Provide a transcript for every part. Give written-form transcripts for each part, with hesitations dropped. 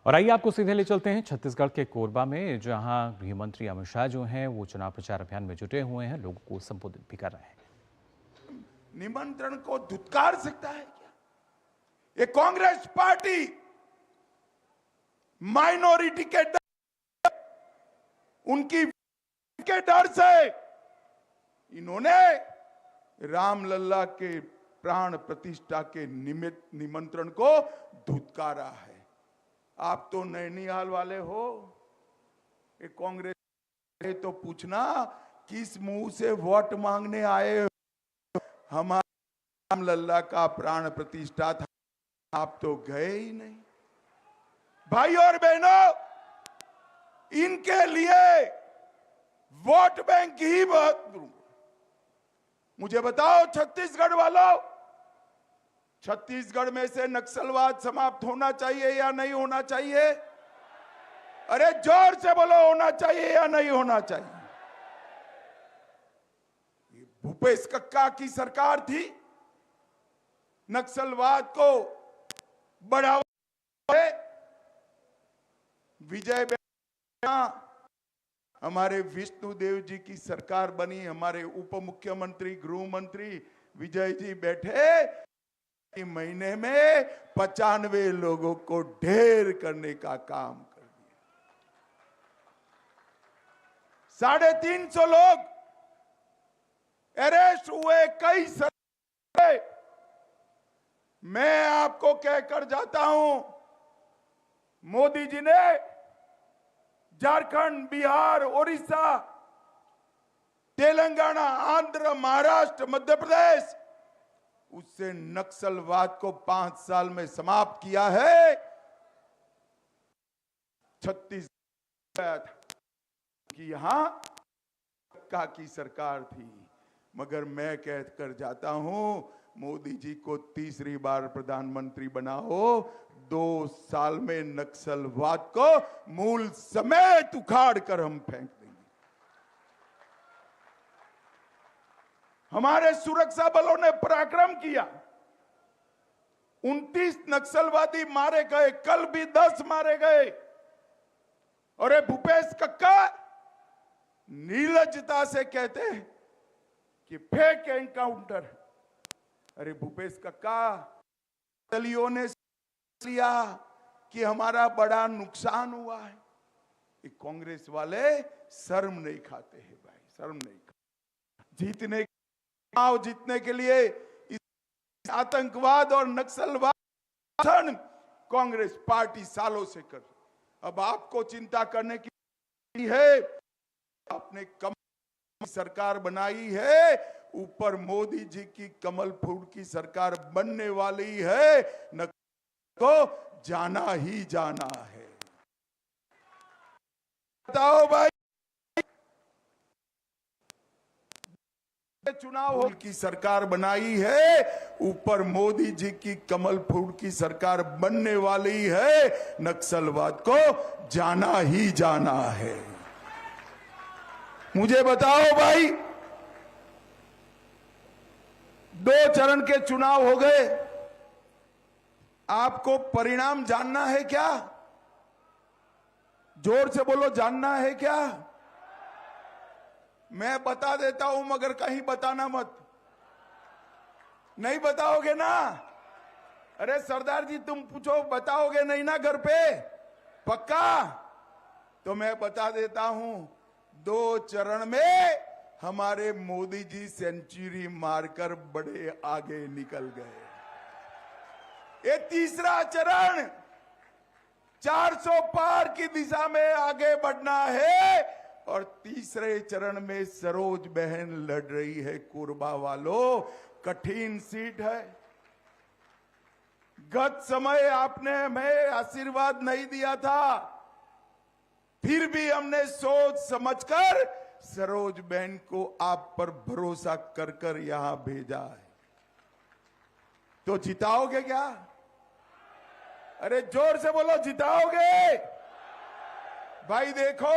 और आइए आपको सीधे ले चलते हैं छत्तीसगढ़ के कोरबा में, जहां गृह मंत्री अमित शाह जो हैं वो चुनाव प्रचार अभियान में जुटे हुए हैं, लोगों को संबोधित भी कर रहे हैं। निमंत्रण को धुतकार सकता है क्या? ये कांग्रेस पार्टी माइनॉरिटी के डर, उनकी के डर से इन्होंने रामलला के प्राण प्रतिष्ठा के निमित्त निमंत्रण को धुतकारा है। आप तो नैनीहाल वाले हो, ये कांग्रेस तो पूछना किस मुंह से वोट मांगने आए हो? हमारा रामलला का प्राण प्रतिष्ठा था, आप तो गए ही नहीं। भाई और बहनों, इनके लिए वोट बैंक ही बहुत। मुझे बताओ छत्तीसगढ़ वालों, छत्तीसगढ़ में से नक्सलवाद समाप्त होना चाहिए या नहीं होना चाहिए? अरे जोर से बोलो, होना चाहिए या नहीं होना चाहिए? ये भूपेश कक्का की सरकार थी, नक्सलवाद को बढ़ावा है। विजय हमारे विष्णुदेव जी की सरकार बनी, हमारे उप मुख्यमंत्री गृह मंत्री विजय जी बैठे, महीने में 95 लोगों को ढेर करने का काम कर दिया। 350 लोग अरेस्ट हुए, कई सारे। मैं आपको कहकर जाता हूं, मोदी जी ने झारखंड, बिहार, उड़ीसा, तेलंगाना, आंध्र, महाराष्ट्र, मध्य प्रदेश, उससे नक्सलवाद को 5 साल में समाप्त किया है। छत्तीसगढ़ की यहां कक्का की सरकार थी, मगर मैं कहकर जाता हूं, मोदी जी को तीसरी बार प्रधानमंत्री बनाओ, 2 साल में नक्सलवाद को मूल समेत उखाड़ कर हम फेंक देंगे। हमारे सुरक्षा बलों ने पराक्रम किया, 29 नक्सलवादी मारे गए, कल भी 10 मारे गए। और ये भूपेश कक्का नीलजता से कहते हैं कि फेक एनकाउंटर। अरे भूपेश कक्का, दलियों ने लिया कि हमारा बड़ा नुकसान हुआ है। ये कांग्रेस वाले शर्म नहीं खाते हैं भाई, शर्म नहीं खाते। जीतने के लिए इस आतंकवाद और नक्सलवाद कांग्रेस पार्टी सालों से कर, अब आपको चिंता करने की है। आपने कमल सरकार बनाई है, ऊपर मोदी जी की कमल फूल की सरकार बनने वाली है, को जाना ही जाना है। बताओ भाई, चुनाव की सरकार बनाई है, ऊपर मोदी जी की कमल फूल की सरकार बनने वाली है, नक्सलवाद को जाना ही जाना है। मुझे बताओ भाई, 2 चरण के चुनाव हो गए, आपको परिणाम जानना है क्या? जोर से बोलो, जानना है क्या? मैं बता देता हूं, मगर कहीं बताना मत। नहीं बताओगे ना? अरे सरदार जी, तुम पूछो, बताओगे नहीं ना घर पे? पक्का? तो मैं बता देता हूं, 2 चरण में हमारे मोदी जी सेंचुरी मारकर बड़े आगे निकल गए। ये तीसरा चरण 400 पार की दिशा में आगे बढ़ना है, और तीसरे चरण में सरोज बहन लड़ रही है। कोरबा वालों, कठिन सीट है। गत समय आपने हमें आशीर्वाद नहीं दिया था, फिर भी हमने सोच समझकर सरोज बहन को आप पर भरोसा कर कर यहां भेजा है। तो जिताओगे क्या? अरे जोर से बोलो, जिताओगे? भाई देखो,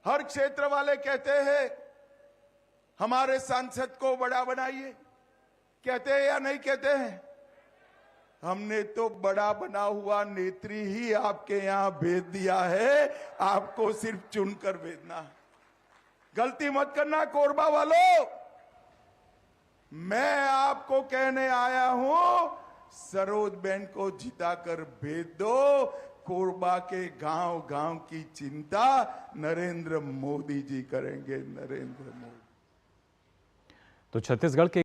हर क्षेत्र वाले कहते हैं हमारे सांसद को बड़ा बनाइए, कहते हैं या नहीं कहते हैं? हमने तो बड़ा बना हुआ नेत्री ही आपके यहां भेज दिया है, आपको सिर्फ चुनकर भेजना। गलती मत करना कोरबा वालों, मैं आपको कहने आया हूं, सरोज बहन को जिताकर भेज दो। कोरबा के गांव गांव की चिंता नरेंद्र मोदी जी करेंगे, नरेंद्र मोदी। तो छत्तीसगढ़ के